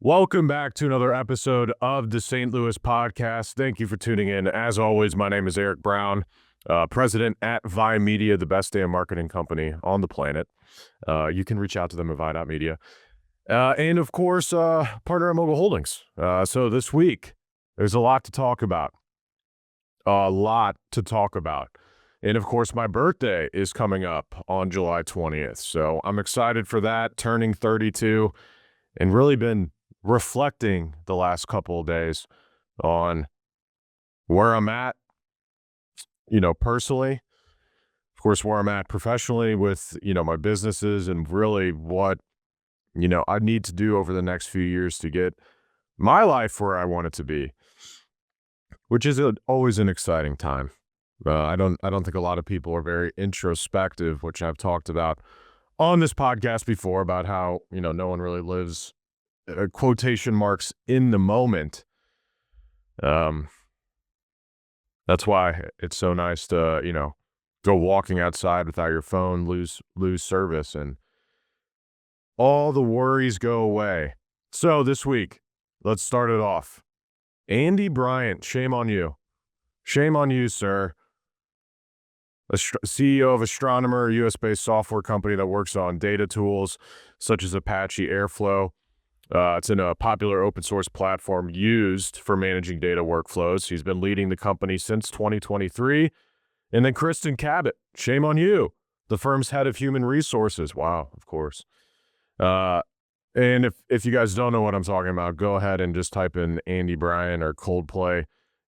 Welcome back to another episode of the St. Louis Podcast. Thank you for tuning in. As always, my name is Eric Brown, president at Vi Media, the best damn marketing company on the planet. You can reach out to them at vi.media. And of course, partner at Mogul Holdings. So this week, there's a lot to talk about. And of course, my birthday is coming up on July 20th. So I'm excited for that, turning 32, and really been reflecting the last couple of days on where I'm at, personally, of course, where I'm at professionally with, my businesses and really what, I need to do over the next few years to get my life where I want it to be, which is always an exciting time. I don't think a lot of people are very introspective, which I've talked about on this podcast before about how, no one really lives quotation marks in the moment. That's why it's so nice to, go walking outside without your phone, lose service, and all the worries go away. So this week, let's start it off. Andy Bryant, shame on you. Shame on you, sir. CEO of Astronomer, a US-based software company that works on data tools such as Apache Airflow. It's in a popular open source platform used for managing data workflows. He's been leading the company since 2023. And then Kristen Cabot, shame on you, the firm's head of human resources. Wow, of course. And if you guys don't know what I'm talking about, go ahead and just type in Andy Bryant or Coldplay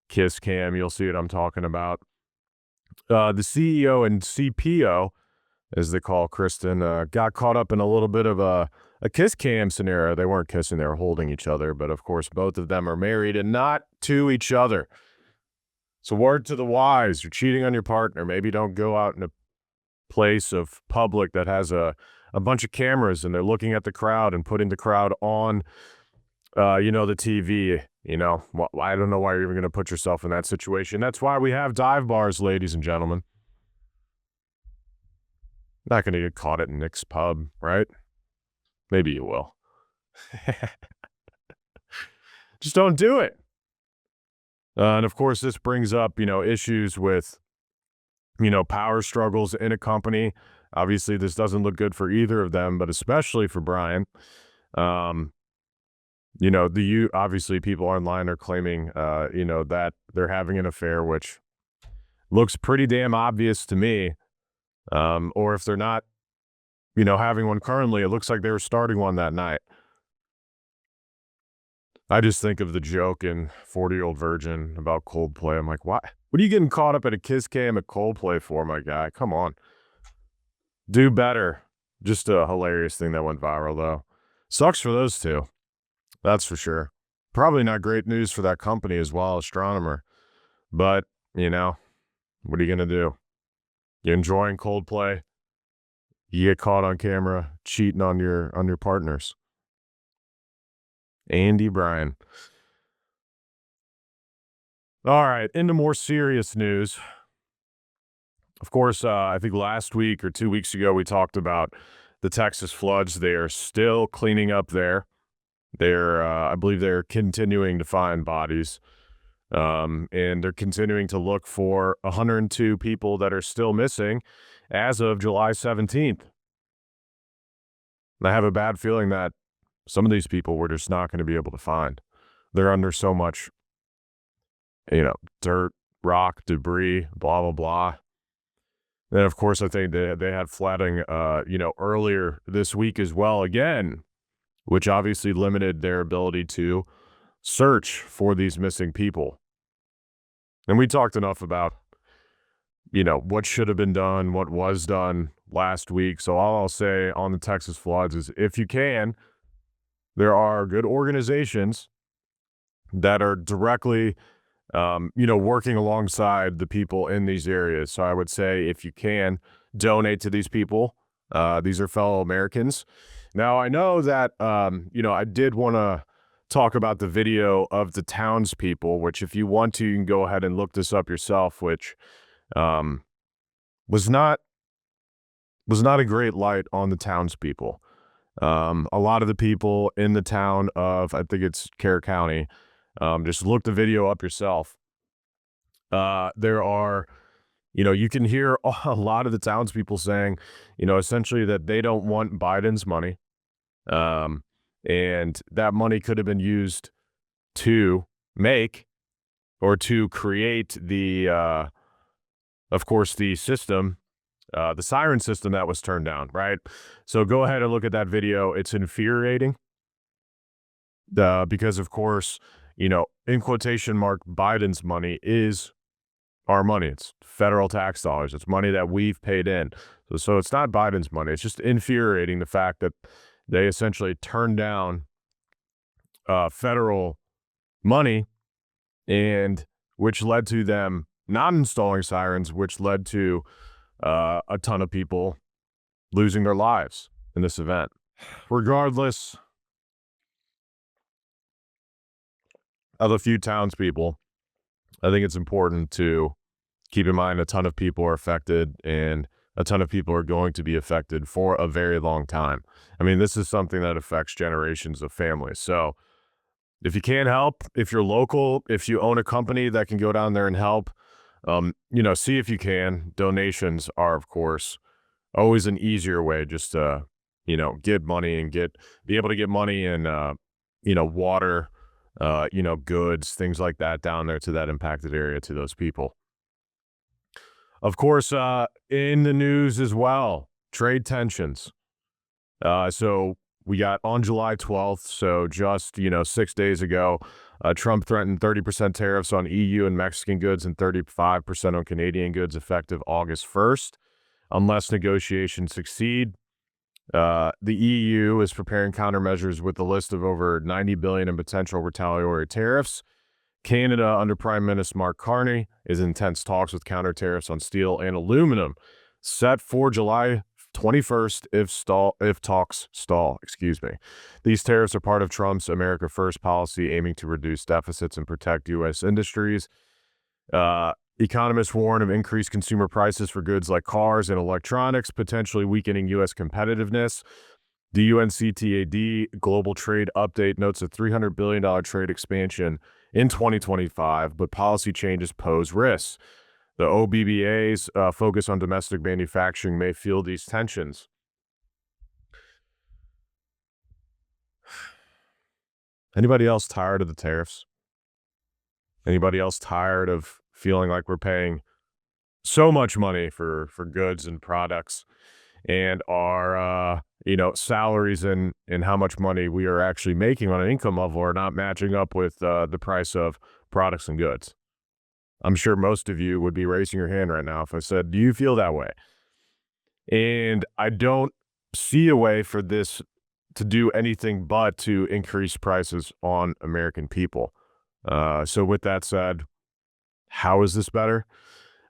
Kiss Cam. You'll see what I'm talking about. The CEO and CPO, as they call Kristen, got caught up in a little bit of a kiss cam scenario. They weren't kissing, they were holding each other. But of course, both of them are married and not to each other. So word to the wise, you're cheating on your partner. Maybe don't go out in a place of public that has a bunch of cameras and they're looking at the crowd and putting the crowd on, the TV. I don't know why you're even going to put yourself in that situation. That's why we have dive bars, ladies and gentlemen. Not going to get caught at Nick's pub, right? Maybe you will. Just don't do it. And of course, this brings up, issues with, power struggles in a company. Obviously, this doesn't look good for either of them, but especially for Brian. Obviously people online are claiming, that they're having an affair, which looks pretty damn obvious to me. Or if they're not, having one currently, it looks like they were starting one that night. I just think of the joke in 40-Year-Old Virgin about Coldplay. I'm like, what are you getting caught up at a kiss cam at Coldplay for, my guy? Come on. Do better. Just a hilarious thing that went viral, though. Sucks for those two. That's for sure. Probably not great news for that company as well, Astronomer. But, what are you going to do? You're enjoying Coldplay. You get caught on camera cheating on your partners. Andy Bryant. All right, into more serious news. Of course, I think last week or 2 weeks ago, we talked about the Texas floods. They are still cleaning up there. I believe they're continuing to find bodies. And they're continuing to look for 102 people that are still missing as of July 17th. And I have a bad feeling that some of these people we're just not going to be able to find. They're under so much, dirt, rock, debris, blah, blah, blah. Then, of course, I think they had flooding, earlier this week as well again, which obviously limited their ability to search for these missing people. And we talked enough about, what should have been done, what was done last week. So all I'll say on the Texas floods is if you can, there are good organizations that are directly, working alongside the people in these areas. So I would say if you can, donate to these people. These are fellow Americans. Now, I know that, I did want to talk about the video of the townspeople, which if you want to, you can go ahead and look this up yourself, which was not a great light on the townspeople. A lot of the people in the town of, I think it's Kerr County, just look the video up yourself. There are, you can hear a lot of the townspeople saying, essentially that they don't want Biden's money. Um, and that money could have been used to make or to create of course, the system, the siren system that was turned down, right? So go ahead and look at that video. It's infuriating because, of course, in quotation mark, Biden's money is our money. It's federal tax dollars. It's money that we've paid in. So it's not Biden's money. It's just infuriating the fact that they essentially turned down federal money, and which led to them not installing sirens, which led to a ton of people losing their lives in this event. Regardless of a few townspeople, I think it's important to keep in mind a ton of people are affected, and a ton of people are going to be affected for a very long time. I mean, this is something that affects generations of families. So if you can't help, if you're local, if you own a company that can go down there and help, see if you can. Donations are, of course, always an easier way just to, get money and be able to get money and, water, goods, things like that down there to that impacted area, to those people. Of course, in the news as well, trade tensions. So we got on July 12th, so just, 6 days ago, Trump threatened 30% tariffs on EU and Mexican goods and 35% on Canadian goods effective August 1st, unless negotiations succeed. The EU is preparing countermeasures with a list of over $90 billion in potential retaliatory tariffs. Canada, under Prime Minister Mark Carney, is in intense talks with counter tariffs on steel and aluminum, set for July 21st if talks stall. These tariffs are part of Trump's America First policy, aiming to reduce deficits and protect U.S. industries. Economists warn of increased consumer prices for goods like cars and electronics, potentially weakening U.S. competitiveness. The UNCTAD Global Trade Update notes a $300 billion trade expansion in 2025, but policy changes pose risks. The OBBA's focus on domestic manufacturing may fuel these tensions. Anybody else tired of the tariffs? Anybody else tired of feeling like we're paying so much money for goods and products, and our salaries and how much money we are actually making on an income level are not matching up with the price of products and goods? I'm sure most of you would be raising your hand right now if I said, do you feel that way? And I don't see a way for this to do anything but to increase prices on American people. So with that said, how is this better?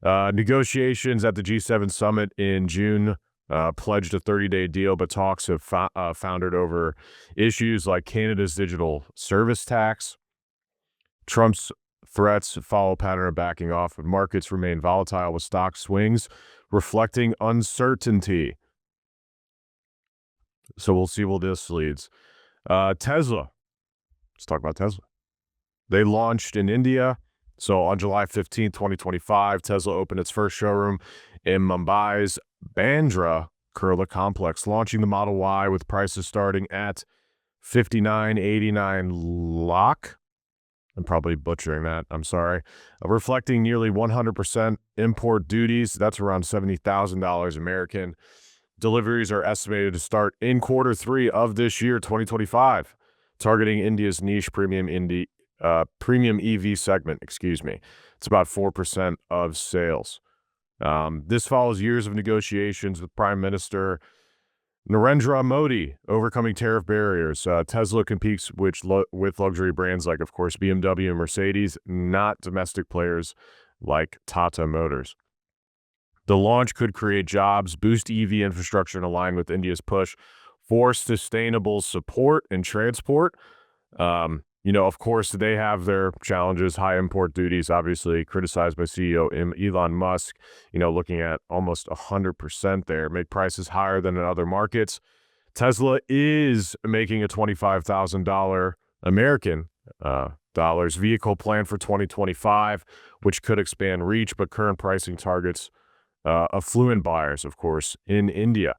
Negotiations at the G7 summit in June pledged a 30-day deal, but talks have foundered over issues like Canada's digital service tax. Trump's threats follow a pattern of backing off, but markets remain volatile with stock swings reflecting uncertainty. So we'll see where this leads. Tesla. Let's talk about Tesla. They launched in India. So on July 15, 2025, Tesla opened its first showroom in Mumbai's Bandra Kurla complex, launching the Model Y with prices starting at $59.89 lakh. I'm probably butchering that. I'm sorry. Reflecting nearly 100% import duties. That's around $70,000 American. Deliveries are estimated to start in Q3 of this year, 2025, targeting India's niche premium EV segment. It's about 4% of sales. This follows years of negotiations with Prime Minister Narendra Modi overcoming tariff barriers. Tesla competes with luxury brands like, of course, BMW and Mercedes, not domestic players like Tata Motors. The launch could create jobs, boost EV infrastructure, and align with India's push for sustainable support and transport. Of course, they have their challenges, high import duties, obviously criticized by CEO Elon Musk, looking at almost 100% there, make prices higher than in other markets. Tesla is making a $25,000 American dollars vehicle plan for 2025, which could expand reach, but current pricing targets affluent buyers, of course, in India.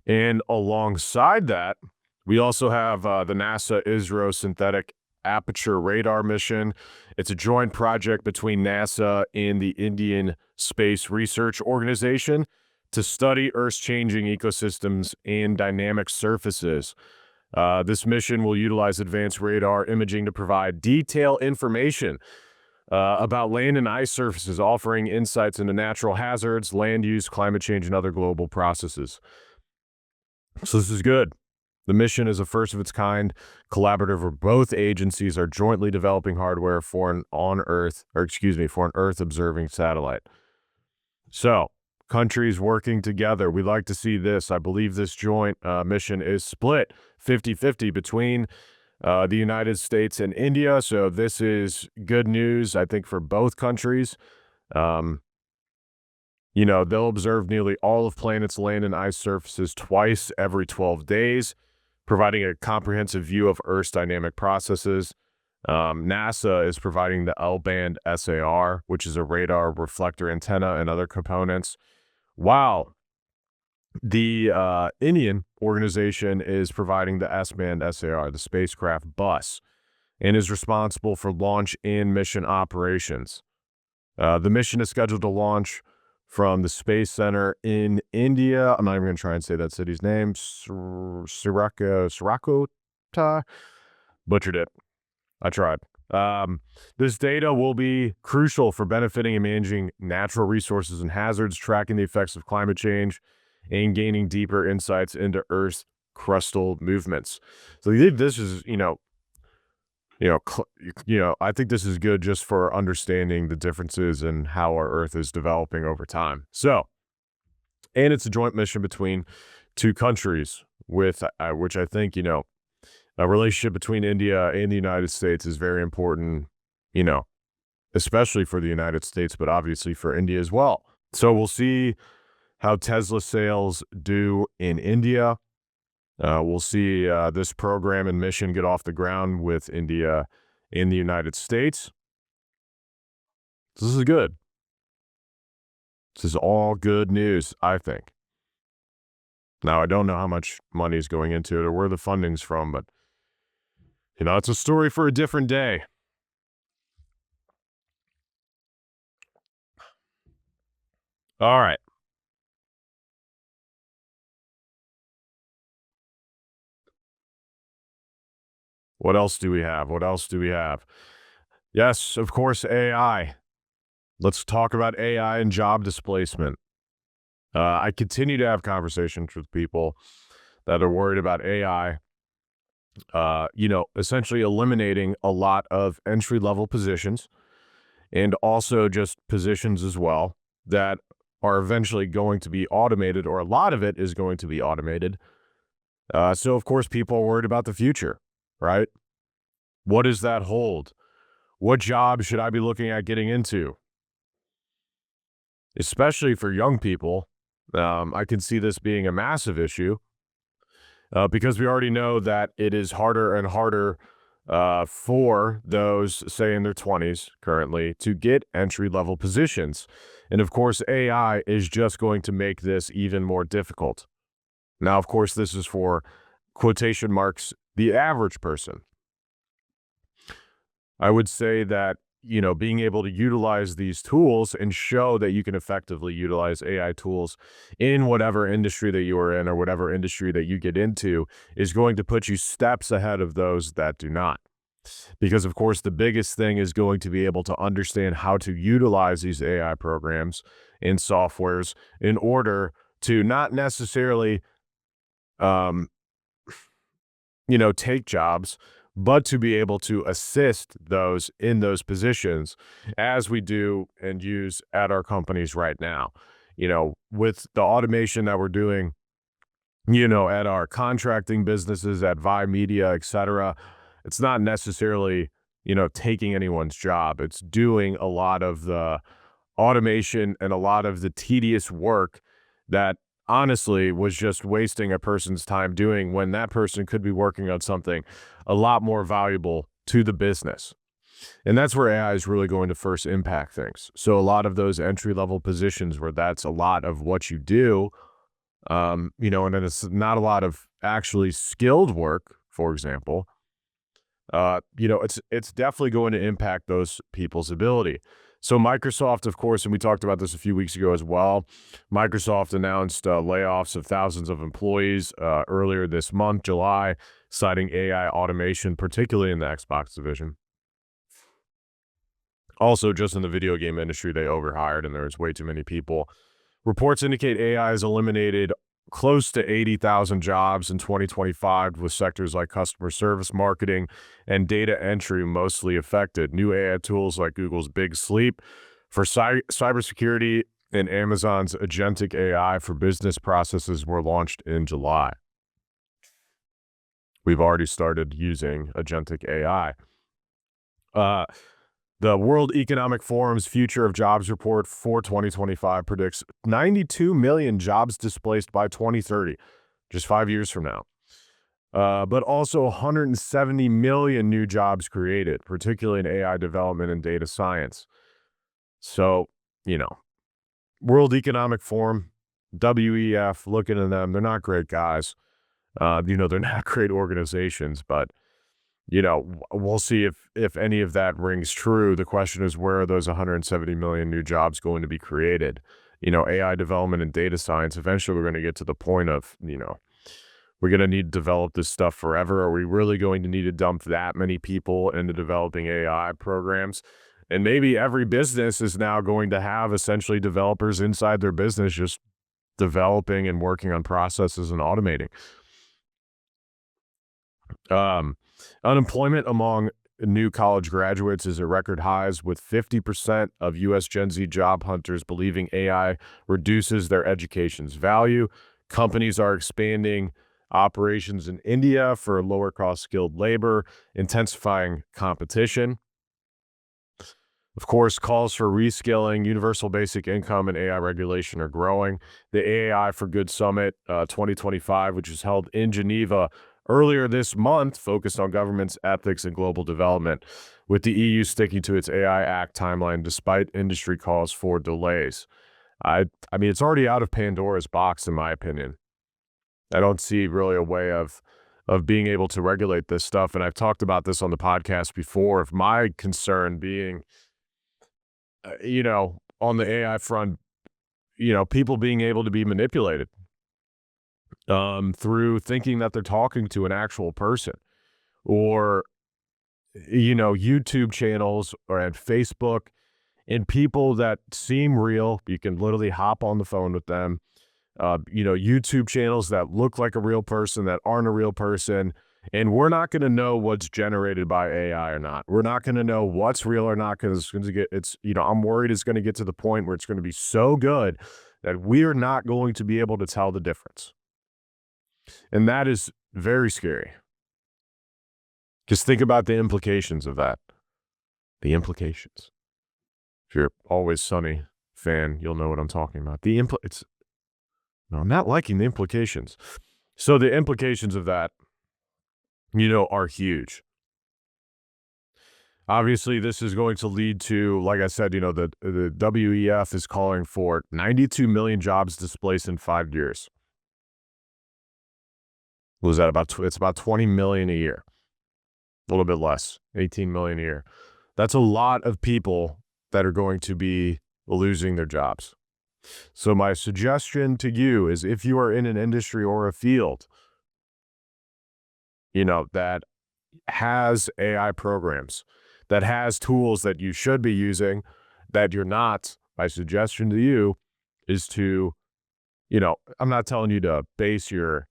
And alongside that, we also have the NASA ISRO synthetic aperture radar mission. It's a joint project between NASA and the Indian Space Research Organization to study Earth's changing ecosystems and dynamic surfaces. This mission will utilize advanced radar imaging to provide detailed information about land and ice surfaces, offering insights into natural hazards, land use, climate change, and other global processes. So this is good. The mission is a first of its kind collaborative where both agencies are jointly developing hardware for an for an Earth observing satellite. So, countries working together. We like to see this. I believe this joint mission is split 50-50 between the United States and India. So this is good news, I think, for both countries. They'll observe nearly all of planet's land and ice surfaces twice every 12 days, providing a comprehensive view of Earth's dynamic processes. NASA is providing the L-band SAR, which is a radar reflector antenna and other components. Wow. The Indian organization is providing the S-band SAR, the spacecraft bus, and is responsible for launch and mission operations. The mission is scheduled to launch from the Space Center in India. I'm not even going to try and say that city's name. Surakota. Butchered it. I tried. This data will be crucial for benefiting and managing natural resources and hazards, tracking the effects of climate change, and gaining deeper insights into Earth's crustal movements. So I think this is, I think this is good just for understanding the differences in how our Earth is developing over time. So, and it's a joint mission between two countries with, which I think, a relationship between India and the United States is very important, especially for the United States, but obviously for India as well. So we'll see how Tesla sales do in India. We'll see this program and mission get off the ground with India and the United States. This is good. This is all good news, I think. Now, I don't know how much money is going into it or where the funding's from, but, it's a story for a different day. All right. What else do we have? Yes, of course, AI. Let's talk about AI and job displacement. I continue to have conversations with people that are worried about AI, essentially eliminating a lot of entry-level positions and also just positions as well that are eventually going to be automated, or a lot of it is going to be automated. So, of course, people are worried about the future, right? What does that hold? What job should I be looking at getting into? Especially for young people, I can see this being a massive issue because we already know that it is harder and harder for those, say, in their 20s currently, to get entry-level positions. And of course, AI is just going to make this even more difficult. Now, of course, this is for quotation marks, the average person. I would say that, being able to utilize these tools and show that you can effectively utilize AI tools in whatever industry that you are in or whatever industry that you get into is going to put you steps ahead of those that do not. Because, of course, the biggest thing is going to be able to understand how to utilize these AI programs and softwares in order to not necessarily, take jobs, but to be able to assist those in those positions as we do and use at our companies right now. With the automation that we're doing, at our contracting businesses, at Vi Media, et cetera, it's not necessarily, taking anyone's job. It's doing a lot of the automation and a lot of the tedious work that honestly was just wasting a person's time doing when that person could be working on something a lot more valuable to the business. And that's where AI is really going to first impact things. So a lot of those entry level positions where that's a lot of what you do, and then it's not a lot of actually skilled work, for example, it's definitely going to impact those people's ability. So Microsoft, of course, and we talked about this a few weeks ago as well. Microsoft announced layoffs of thousands of employees earlier this month, July, citing AI automation, particularly in the Xbox division. Also, just in the video game industry, they overhired and there's way too many people. Reports indicate AI has eliminated close to 80,000 jobs in 2025, with sectors like customer service, marketing, and data entry mostly affected. New AI tools like Google's Big Sleep for cybersecurity and Amazon's agentic AI for business processes were launched in July. We've already started using agentic AI. The World Economic Forum's Future of Jobs report for 2025 predicts 92 million jobs displaced by 2030, just 5 years from now. But also 170 million new jobs created, particularly in AI development and data science. So, World Economic Forum, WEF, looking at them, they're not great guys. They're not great organizations, but we'll see if any of that rings true. The question is, where are those 170 million new jobs going to be created? AI development and data science, eventually we're going to get to the point of, we're going to need to develop this stuff forever. Are we really going to need to dump that many people into developing AI programs? And maybe every business is now going to have essentially developers inside their business just developing and working on processes and automating. Unemployment among new college graduates is at record highs, with 50% of U.S. Gen Z job hunters believing AI reduces their education's value. Companies are expanding operations in India for lower cost skilled labor, intensifying competition. Of course, calls for reskilling, universal basic income, and AI regulation are growing. The AI for Good Summit 2025, which was held in Geneva earlier this month, focused on government's ethics and global development, with the EU sticking to its AI Act timeline despite industry calls for delays. I mean, it's already out of Pandora's box, in my opinion. I don't see really a way of being able to regulate this stuff, and I've talked about this on the podcast before, of my concern being, on the AI front, people being able to be manipulated through thinking that they're talking to an actual person, or, YouTube channels or at Facebook, and people that seem real. You can literally hop on the phone with them. YouTube channels that look like a real person that aren't a real person. And we're not going to know what's generated by AI or not. We're not going to know what's real or not, because I'm worried it's going to get to the point where it's going to be so good that we're not going to be able to tell the difference. And that is very scary. Just think about the implications of that. The implications. If you're Always Sunny fan, you'll know what I'm talking about. I'm not liking the implications. So the implications of that, are huge. Obviously, this is going to lead to, like I said, the WEF is calling for 92 million jobs displaced in 5 years. What was that about? It's about 20 million a year. A little bit less, 18 million a year. That's a lot of people that are going to be losing their jobs. So my suggestion to you is, if you are in an industry or a field, that has AI programs, that has tools that you should be using, that you're not, my suggestion to you is to, I'm not telling you to base your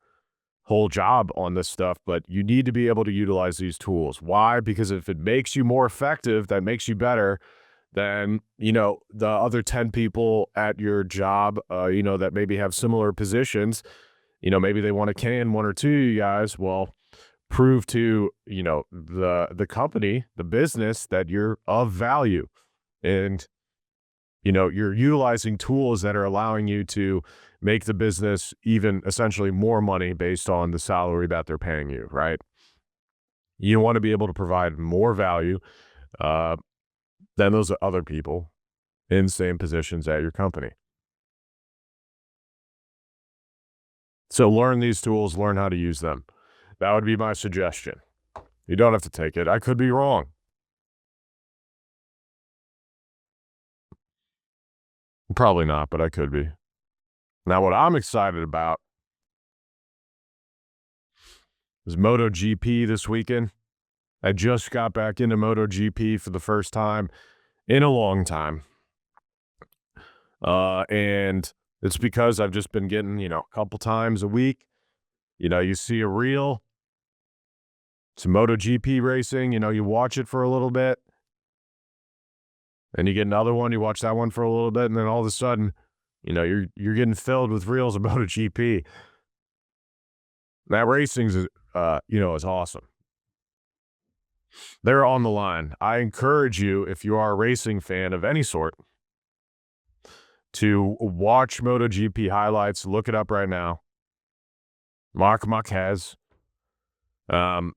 whole job on this stuff, but you need to be able to utilize these tools. Why? Because if it makes you more effective, that makes you better than, the other 10 people at your job, that maybe have similar positions. Maybe they want to can one or two of you guys. Well, prove to, the company, the business, that you're of value. And You're utilizing tools that are allowing you to make the business even essentially more money based on the salary that they're paying you, right? You want to be able to provide more value uh, than those other people in same positions at your company. So learn these tools, learn how to use them. That would be my suggestion. You don't have to take it. I could be wrong. Probably not, but I could be. Now, what I'm excited about is MotoGP this weekend. I just got back into MotoGP for the first time in a long time. And it's because I've just been getting, a couple times a week. You see a reel, some MotoGP racing, you watch it for a little bit. And you get another one, you watch that one for a little bit, and then all of a sudden, you're getting filled with reels of MotoGP. That racing's is awesome. They're on the line. I encourage you, if you are a racing fan of any sort, to watch MotoGP highlights. Look it up right now. Marc Marquez. How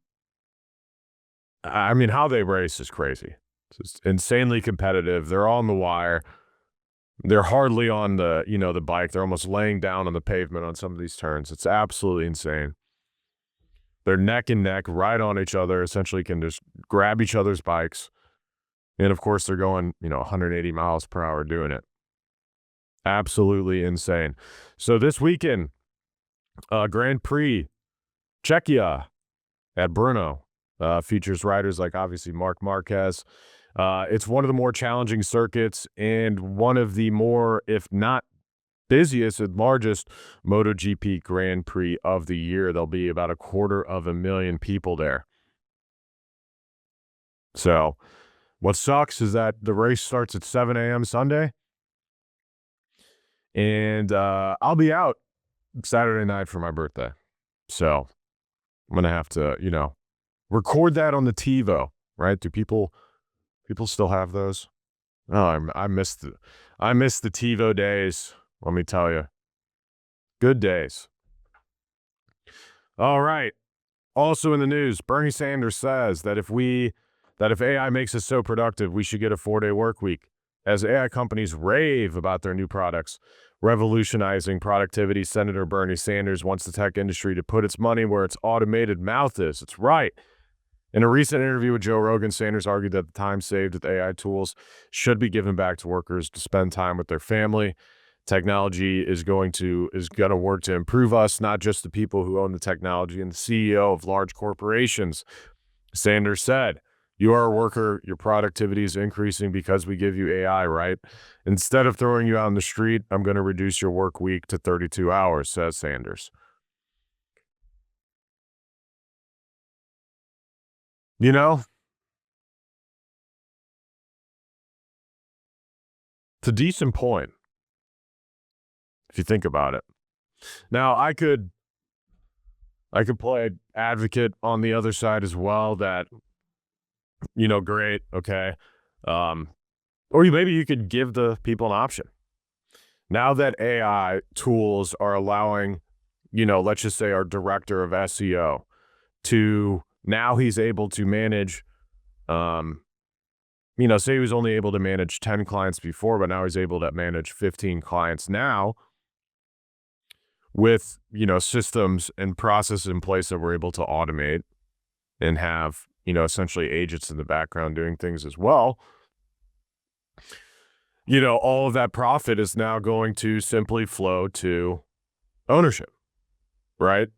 they race is crazy. It's just insanely competitive. They're on the wire. They're hardly on the bike. They're almost laying down on the pavement on some of these turns. It's absolutely insane. They're neck and neck, right on each other, essentially can just grab each other's bikes. And, of course, they're going, 180 miles per hour doing it. Absolutely insane. So this weekend, Grand Prix Czechia at Brno features riders like, obviously, Marc Marquez. It's one of the more challenging circuits and one of the more, if not busiest and largest MotoGP Grand Prix of the year. There'll be about 250,000 people there. So what sucks is that the race starts at 7 a.m. Sunday. And I'll be out Saturday night for my birthday. So I'm going to have to, record that on the TiVo, right? Do people still have those? Oh, I miss the TiVo days. Let me tell you. Good days. All right. Also in the news, Bernie Sanders says that if AI makes us so productive, we should get a 4-day work week. As AI companies rave about their new products, revolutionizing productivity, Senator Bernie Sanders wants the tech industry to put its money where its automated mouth is. It's right. In a recent interview with Joe Rogan, Sanders argued that the time saved with AI tools should be given back to workers to spend time with their family. Technology is going to work to improve us, not just the people who own the technology and the CEO of large corporations. Sanders said, "You are a worker, your productivity is increasing because we give you AI, right? Instead of throwing you out on the street, I'm going to reduce your work week to 32 hours, says Sanders. It's a decent point, if you think about it. Now, I could play advocate on the other side as well that, great, okay. Or maybe you could give the people an option. Now that AI tools are allowing, let's just say our director of SEO now he's able to manage, say he was only able to manage 10 clients before, but now he's able to manage 15 clients now with, systems and processes in place that we're able to automate and have, essentially agents in the background doing things as well. All of that profit is now going to simply flow to ownership, right?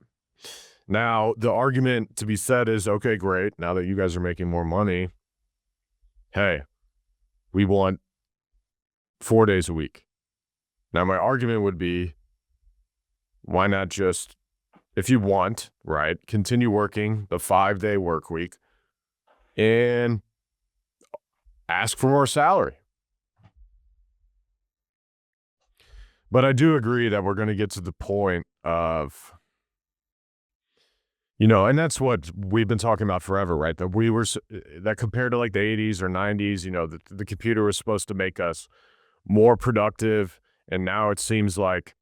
Now, the argument to be said is, okay, great. Now that you guys are making more money, hey, we want 4 days a week. Now, my argument would be, why not just, if you want, right, continue working the 5-day work week and ask for more salary. But I do agree that we're going to get to the point of, and that's what we've been talking about forever, right? That compared to like the 80s or 90s, the computer was supposed to make us more productive, and now it seems like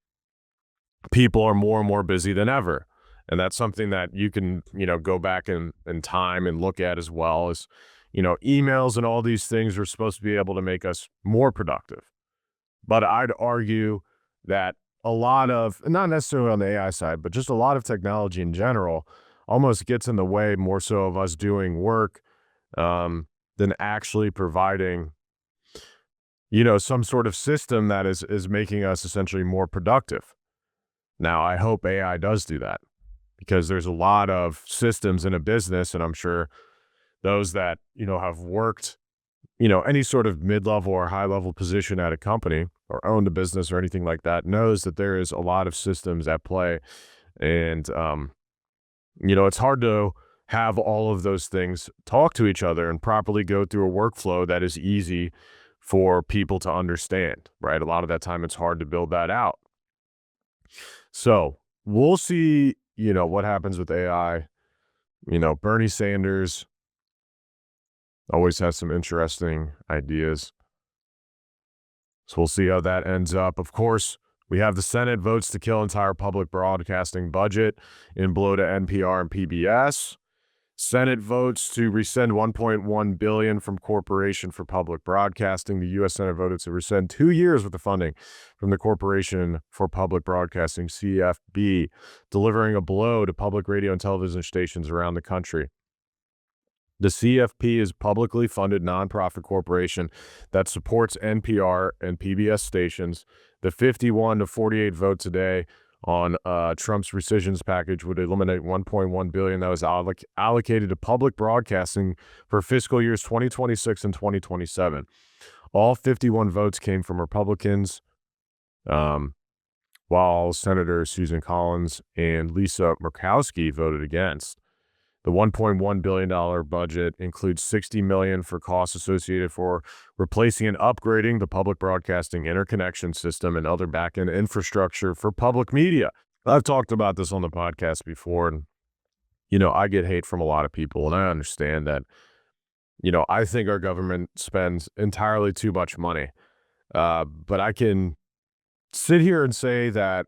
people are more and more busy than ever. And that's something that you can, go back in time and look at as well as, emails and all these things are supposed to be able to make us more productive. But I'd argue that a lot of, not necessarily on the AI side, but just a lot of technology in general almost gets in the way more so of us doing work than actually providing, some sort of system that is making us essentially more productive. Now, I hope AI does do that because there's a lot of systems in a business, and I'm sure those that, have worked, any sort of mid-level or high-level position at a company or owned a business or anything like that knows that there is a lot of systems at play. And, it's hard to have all of those things talk to each other and properly go through a workflow that is easy for people to understand, right? A lot of that time it's hard to build that out. So we'll see, what happens with AI. Bernie Sanders always has some interesting ideas. So we'll see how that ends up. Of course, we have the Senate votes to kill entire public broadcasting budget and blow to NPR and PBS. Senate votes to rescind $1.1 billion from Corporation for Public Broadcasting. The U.S. Senate voted to rescind 2 years worth of funding from the Corporation for Public Broadcasting, CFB, delivering a blow to public radio and television stations around the country. The CFP is a publicly funded nonprofit corporation that supports NPR and PBS stations. The 51-48 vote today on Trump's rescissions package would eliminate $1.1 billion that was allocated to public broadcasting for fiscal years 2026 and 2027. All 51 votes came from Republicans, while Senators Susan Collins and Lisa Murkowski voted against. The $1.1 billion budget includes $60 million for costs associated for replacing and upgrading the public broadcasting interconnection system and other back-end infrastructure for public media. I've talked about this on the podcast before, and, I get hate from a lot of people, and I understand that, I think our government spends entirely too much money. But I can sit here and say that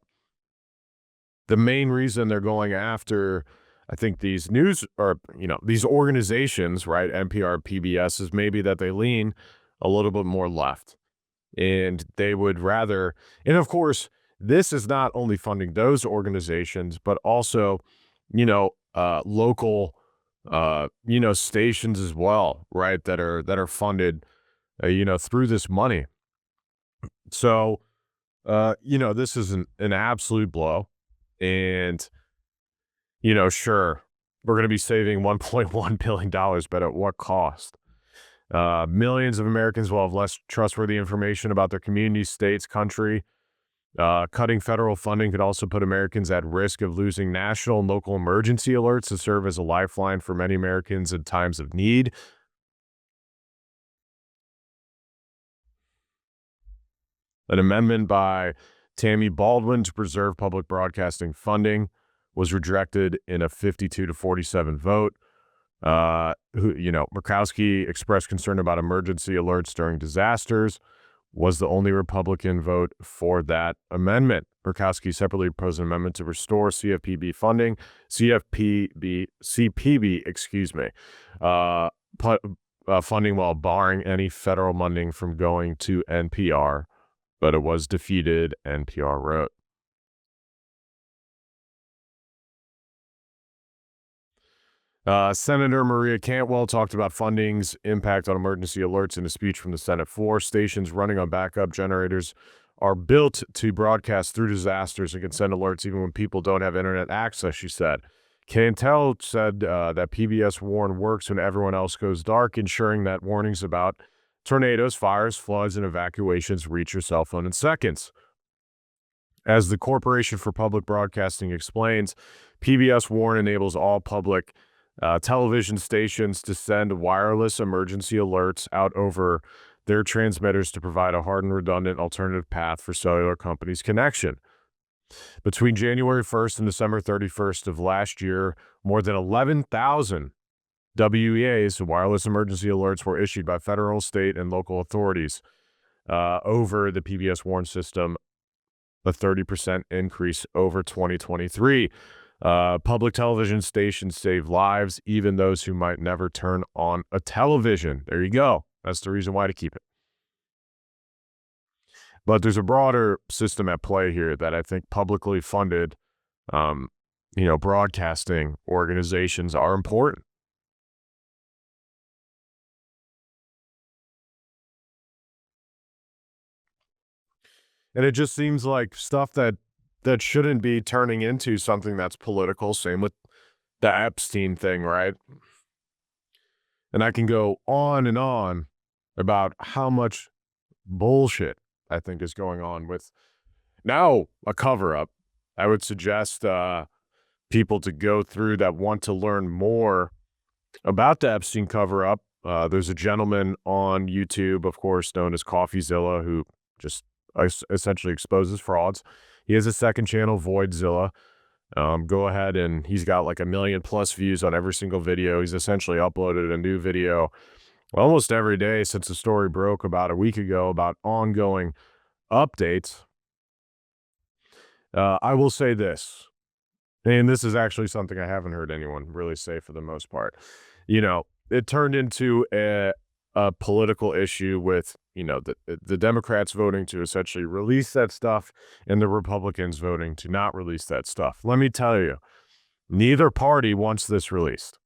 the main reason they're going after, I think, these news or, these organizations, right, NPR, PBS, is maybe that they lean a little bit more left. And they would rather, and of course, this is not only funding those organizations, but also, local, stations as well, right, that are funded, through this money. So, this is an absolute blow. And, sure, we're going to be saving $1.1 billion, but at what cost? Millions of Americans will have less trustworthy information about their communities, states, country. Cutting federal funding could also put Americans at risk of losing national and local emergency alerts to serve as a lifeline for many Americans in times of need. An amendment by Tammy Baldwin to preserve public broadcasting funding was rejected in a 52-47 vote. Murkowski expressed concern about emergency alerts during disasters, was the only Republican vote for that amendment. Murkowski separately proposed an amendment to restore CPB, funding while barring any federal funding from going to NPR, but it was defeated, NPR wrote. Senator Maria Cantwell talked about funding's impact on emergency alerts in a speech from the Senate floor. Stations running on backup generators are built to broadcast through disasters and can send alerts even when people don't have internet access, she said. Cantwell said that PBS Warn works when everyone else goes dark, ensuring that warnings about tornadoes, fires, floods, and evacuations reach your cell phone in seconds. As the Corporation for Public Broadcasting explains, PBS Warn enables all public television stations to send wireless emergency alerts out over their transmitters to provide a hardened, redundant alternative path for cellular companies' connection. Between January 1st and December 31st of last year, more than 11,000 WEAs, wireless emergency alerts, were issued by federal, state, and local authorities. over the PBS Warn system, a 30% increase over 2023. Public television stations save lives, even those who might never turn on a television. There you go. That's the reason why to keep it. But there's a broader system at play here that I think publicly funded, um, broadcasting organizations are important. And it just seems like stuff that shouldn't be turning into something that's political. Same with the Epstein thing, right? And I can go on and on about how much bullshit I think is going on with now a cover up. I would suggest people to go through that want to learn more about the Epstein cover up. There's a gentleman on YouTube, of course, known as CoffeeZilla, who just essentially exposes frauds. He has a second channel, Voidzilla. Go ahead, and he's got like 1 million plus views on every single video. He's essentially uploaded a new video almost every day since the story broke about a week ago about ongoing updates. I will say this, and this is actually something I haven't heard anyone really say for the most part. It turned into a political issue with, the Democrats voting to essentially release that stuff and the Republicans voting to not release that stuff. Let me tell you, neither party wants this released.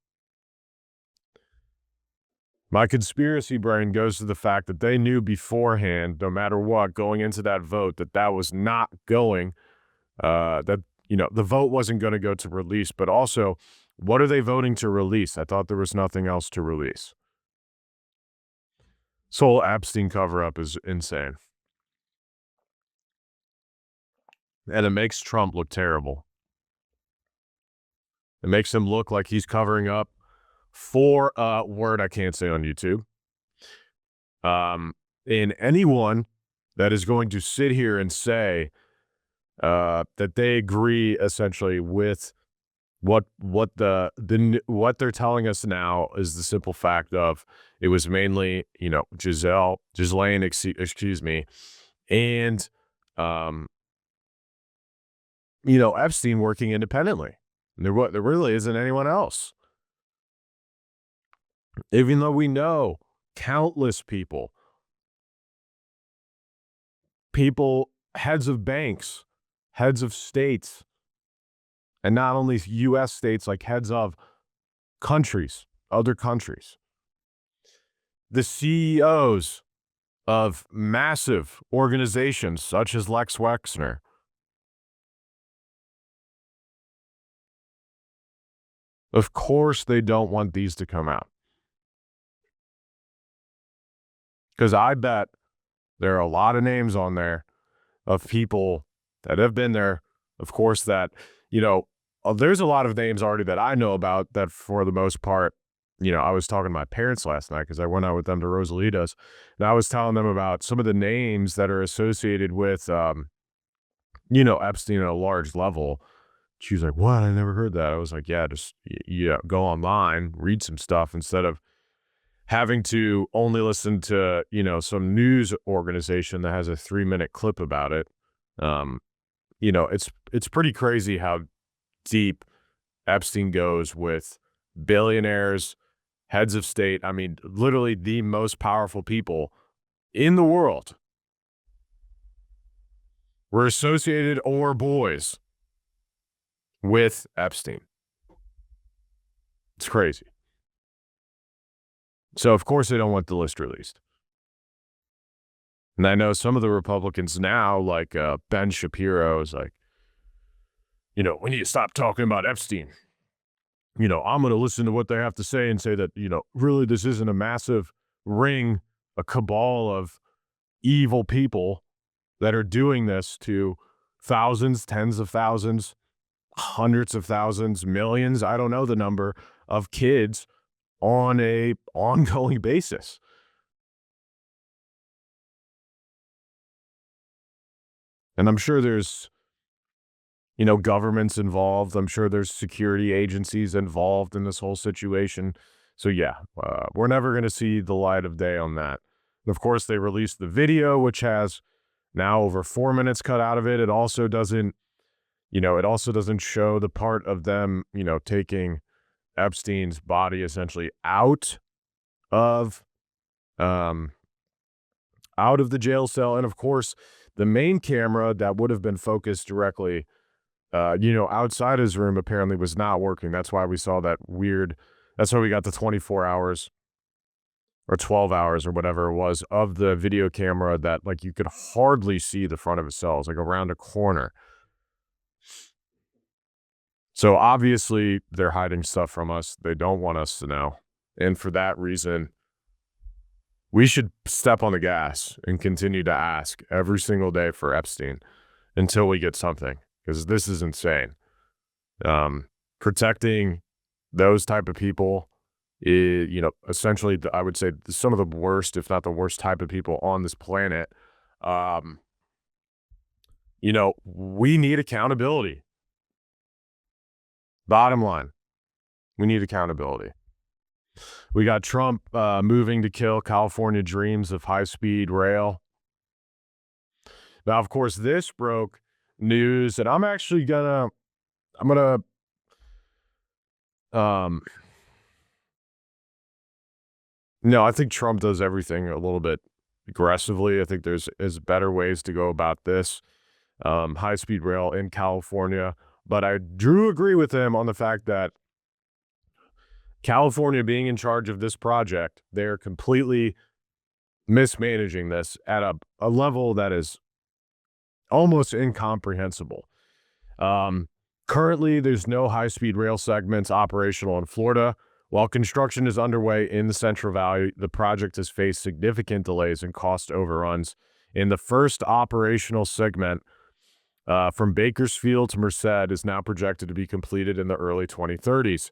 My conspiracy brain goes to the fact that they knew beforehand, no matter what, going into that vote, that was not going, the vote wasn't going to go to release. But also, what are they voting to release? I thought there was nothing else to release. This whole Epstein cover-up is insane. And it makes Trump look terrible. It makes him look like he's covering up for a word I can't say on YouTube. And anyone that is going to sit here and say that they agree essentially with what they're telling us now is the simple fact of it was mainly, Ghislaine, excuse me, and Epstein working independently. There really isn't anyone else. Even though we know countless people, heads of banks, heads of states, and not only U.S. states, like heads of countries, other countries. The CEOs of massive organizations such as Lex Wexner. Of course, they don't want these to come out. Because I bet there are a lot of names on there of people that have been there. Of course, that, there's a lot of names already that I know about that for the most part, I was talking to my parents last night because I went out with them to Rosalita's, and I was telling them about some of the names that are associated with, Epstein at a large level. She was like, "What? I never heard that." I was like, "Yeah, just go online, read some stuff instead of having to only listen to, some news organization that has a 3-minute clip about it." It's pretty crazy how deep Epstein goes with billionaires, heads of state. I mean, literally the most powerful people in the world were associated or boys with Epstein. It's crazy. So, of course, they don't want the list released. And I know some of the Republicans now, like Ben Shapiro, is like, we need to stop talking about Epstein. I'm going to listen to what they have to say and say that, really this isn't a massive ring, a cabal of evil people that are doing this to thousands, tens of thousands, hundreds of thousands, millions, I don't know the number, of kids on a ongoing basis. And I'm sure there's, governments involved. I'm sure there's security agencies involved in this whole situation. So yeah, we're never going to see the light of day on that. And of course, they released the video, which has now over 4 minutes cut out of it. It also doesn't, it also doesn't show the part of them, taking Epstein's body essentially of um out of the jail cell. And of course, the main camera that would have been focused directly outside his room apparently was not working. That's why we saw that's why we got the 24 hours or 12 hours or whatever it was of the video camera that like you could hardly see the front of his cell. It's like around a corner. So obviously they're hiding stuff from us. They don't want us to know. And for that reason, we should step on the gas and continue to ask every single day for Epstein until we get something, because this is insane. Protecting those type of people is, essentially, I would say some of the worst, if not the worst type of people on this planet. We need accountability. Bottom line, we need accountability. We got Trump moving to kill California dreams of high-speed rail. Now, of course, this broke news, and I'm gonna no, I think Trump does everything a little bit aggressively. I think there's better ways to go about this high-speed rail in California. But I do agree with him on the fact that California being in charge of this project, they're completely mismanaging this at a level that is almost incomprehensible. Currently, there's no high-speed rail segments operational in Florida. While construction is underway in the Central Valley, the project has faced significant delays and cost overruns. In the first operational segment from Bakersfield to Merced is now projected to be completed in the early 2030s.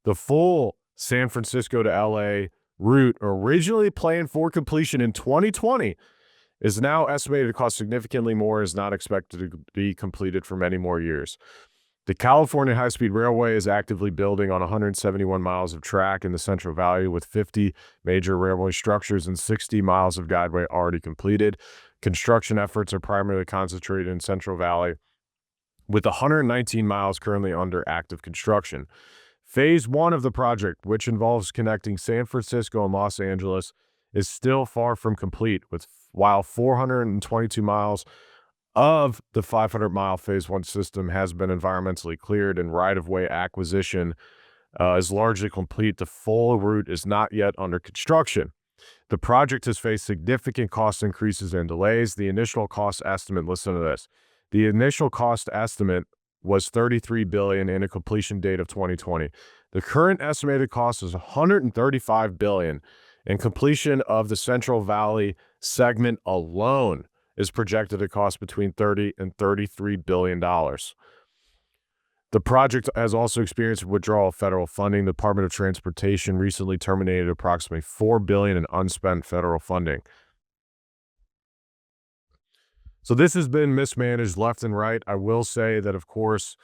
The full San Francisco to LA route, originally planned for completion in 2020, is now estimated to cost significantly more and is not expected to be completed for many more years. The California High-Speed Railway is actively building on 171 miles of track in the Central Valley, with 50 major railway structures and 60 miles of guideway already completed. Construction efforts are primarily concentrated in Central Valley, with 119 miles currently under active construction. Phase 1 of the project, which involves connecting San Francisco and Los Angeles, is still far from complete, while 422 miles of the 500-mile Phase 1 system has been environmentally cleared and right-of-way acquisition is largely complete. The full route is not yet under construction. The project has faced significant cost increases and delays. The initial cost estimate, listen to this, the initial cost estimate was $33 billion and a completion date of 2020. The current estimated cost is $135 billion, and completion of the Central Valley segment alone is projected to cost between $30 and $33 billion. The project has also experienced withdrawal of federal funding. The Department of Transportation recently terminated approximately $4 billion in unspent federal funding. So this has been mismanaged left and right. I will say that, of course,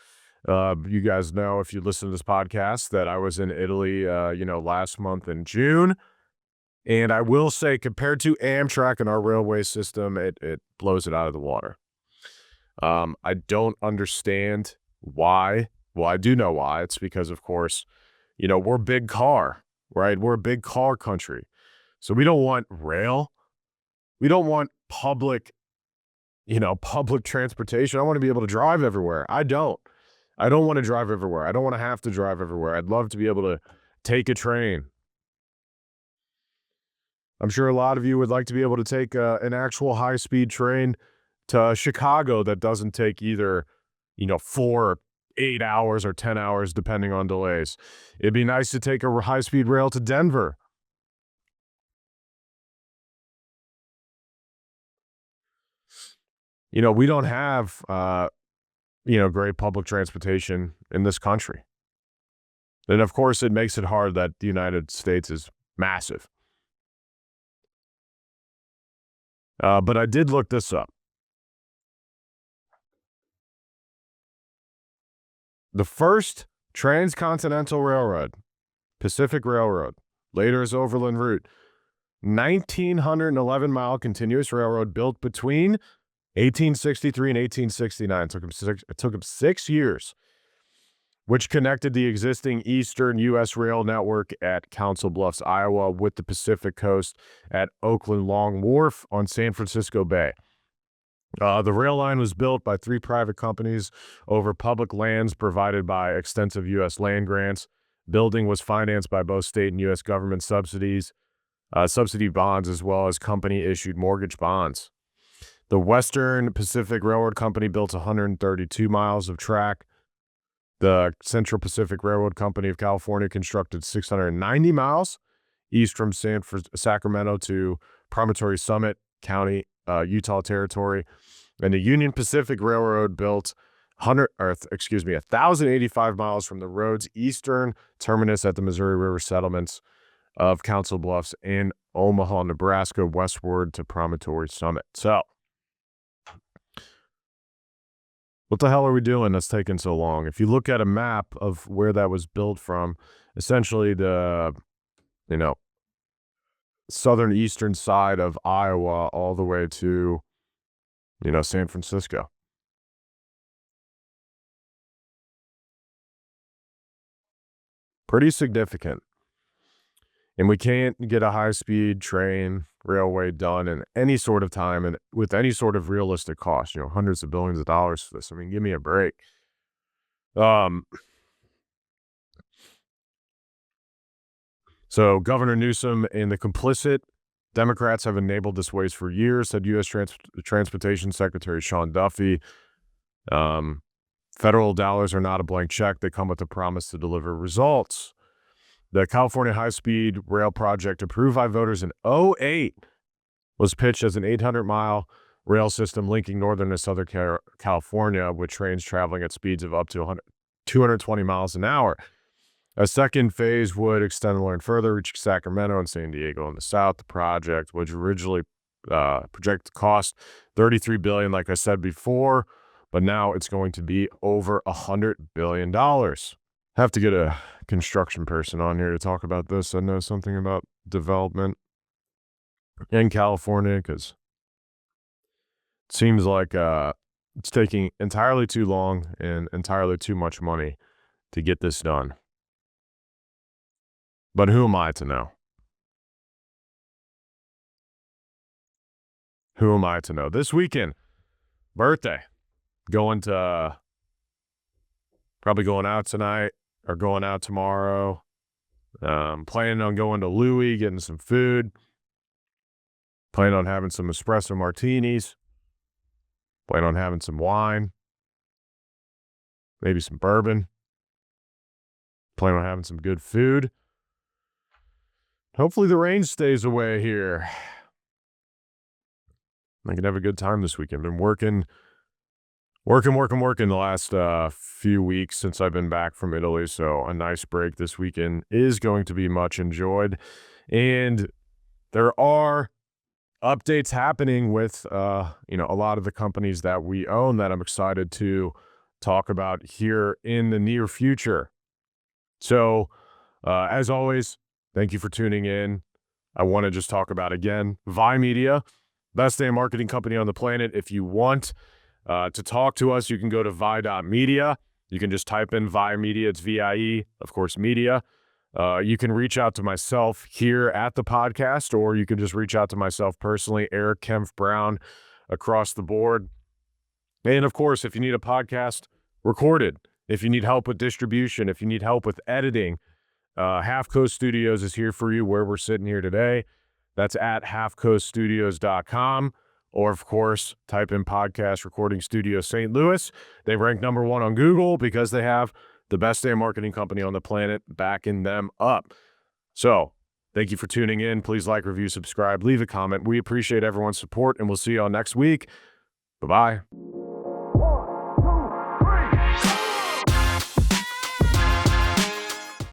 you guys know, if you listen to this podcast, that I was in Italy, last month in June. And I will say, compared to Amtrak and our railway system, it blows it out of the water. I don't understand why. Well, I do know why. It's because, of course, we're big car, right? We're a big car country. So we don't want rail. We don't want public transportation. I want to be able to drive everywhere. I don't want to drive everywhere. I don't want to have to drive everywhere. I'd love to be able to take a train. I'm sure a lot of you would like to be able to take an actual high-speed train to Chicago that doesn't take either, 4, 8 hours or 10 hours, depending on delays. It'd be nice to take a high-speed rail to Denver. We don't have, great public transportation in this country. And of course, it makes it hard that the United States is massive. But I did look this up. The first transcontinental railroad, Pacific Railroad, later as Overland Route, 1,911-mile continuous railroad built between 1863 and 1869. It took him 6 years, which connected the existing Eastern U.S. rail network at Council Bluffs, Iowa, with the Pacific Coast at Oakland Long Wharf on San Francisco Bay. The rail line was built by 3 private companies over public lands provided by extensive U.S. land grants. Building was financed by both state and U.S. government subsidy bonds, as well as company-issued mortgage bonds. The Western Pacific Railroad Company built 132 miles of track. The Central Pacific Railroad Company of California constructed 690 miles east from Sacramento to Promontory Summit County, Utah Territory. And the Union Pacific Railroad built 1,085 miles from the road's eastern terminus at the Missouri River settlements of Council Bluffs and Omaha, Nebraska, westward to Promontory Summit. So, what the hell are we doing that's taking so long? If you look at a map of where that was built from, essentially the, southern eastern side of Iowa all the way to, San Francisco. Pretty significant. And we can't get a high-speed train railway done in any sort of time and with any sort of realistic cost, hundreds of billions of dollars for this. I mean, give me a break. So Governor Newsom and the complicit Democrats have enabled this waste for years, said U.S. Transportation Secretary Sean Duffy. Federal dollars are not a blank check. They come with a promise to deliver results. The California high-speed rail project, approved by voters in 2008, was pitched as an 800-mile rail system linking northern and southern California with trains traveling at speeds of up to 220 miles an hour. A second phase would extend the line further, reaching Sacramento and San Diego in the south. The project, which originally projected to cost $33 billion, like I said before, but now it's going to be over $100 billion. Have to get a construction person on here to talk about this. I know something about development in California because it seems like it's taking entirely too long and entirely too much money to get this done. But who am I to know? Who am I to know? This weekend, birthday, probably going out tonight or going out tomorrow. Planning on going to Louis, getting some food. Planning on having some espresso martinis. Planning on having some wine. Maybe some bourbon. Planning on having some good food. Hopefully the rain stays away here. I can have a good time this weekend. Been working the last few weeks since I've been back from Italy, so a nice break this weekend is going to be much enjoyed. And there are updates happening with, a lot of the companies that we own that I'm excited to talk about here in the near future. So, as always, thank you for tuning in. I want to just talk about, again, Vi Media, best damn marketing company on the planet. If you want to talk to us, you can go to vi.media. You can just type in Vi Media. It's VIE, of course, media. You can reach out to myself here at the podcast, or you can just reach out to myself personally, Eric Kempf Brown, across the board. And, of course, if you need a podcast recorded, if you need help with distribution, if you need help with editing, Half Coast Studios is here for you where we're sitting here today. That's at halfcoaststudios.com. Or, of course, type in Podcast Recording Studio St. Louis. They rank number 1 on Google because they have the best damn marketing company on the planet backing them up. So, thank you for tuning in. Please like, review, subscribe, leave a comment. We appreciate everyone's support, and we'll see you all next week. Bye-bye.